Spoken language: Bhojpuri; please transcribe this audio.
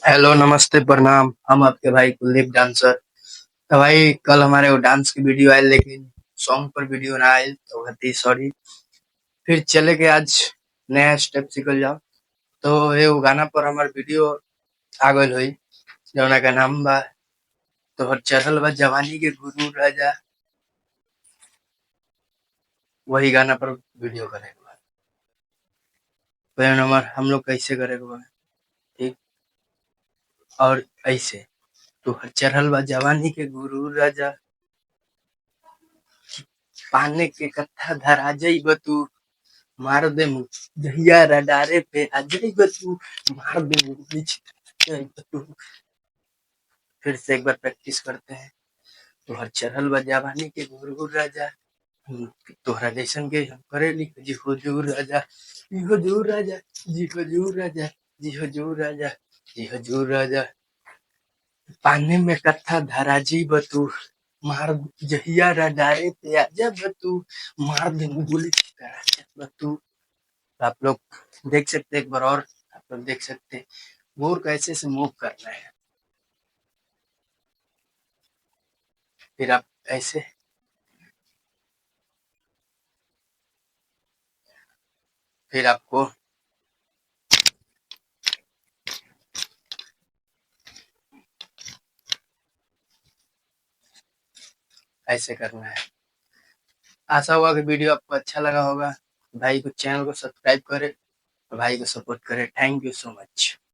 हेलो, नमस्ते, प्रणाम। हम आपके भाई कुलदीप डांसर। तो भाई कल हमारे वो डांस की वीडियो आयल, लेकिन सॉन्ग पर वीडियो ना आयल, तो हती सॉरी। फिर चले के आज नया स्टेप सीखल जाओ। तो ये वो गाना पर हमार वीडियो आ गइल हुई, जौना का नाम बा तोहर चढ़ल बा जवानी के गुरु राजा। वही गाना पर वीडियो करे के बा। पहले नंबर हम लोग कैसे करे के बा, ठीक। और ऐसे तोहर चढ़ल बा जवानी के गुरु राजा, पाने के कट्ठा धरा जइब तू, मार दे जहिया रडारे पे आ जाइब तू, मार दे जाइब तू। फिर से एक बार प्रैक्टिस करते हैं। तोहर चढ़ल बा जवानी के गुरु राजा, तोहरा जैसन के हम करेली जी हुजूर राजा, जी हुजूर राजा, जी हुजूर राजा, जी हुजूर राजा, जी हुजूर राजा। पानी में कत्था धरा जीब तू, मार जहिया रडारे पे आ जब तू, मार दे गोली करा जब तू। आप लोग देख सकते हैं, एक बार और आप लोग देख सकते हैं गोर कैसे से मूव करना है। फिर आप ऐसे, फिर आपको ऐसे करना है। आशा हुआ कि वीडियो आपको अच्छा लगा होगा। भाई को चैनल को सब्सक्राइब करें, भाई को सपोर्ट करें। Thank you so much.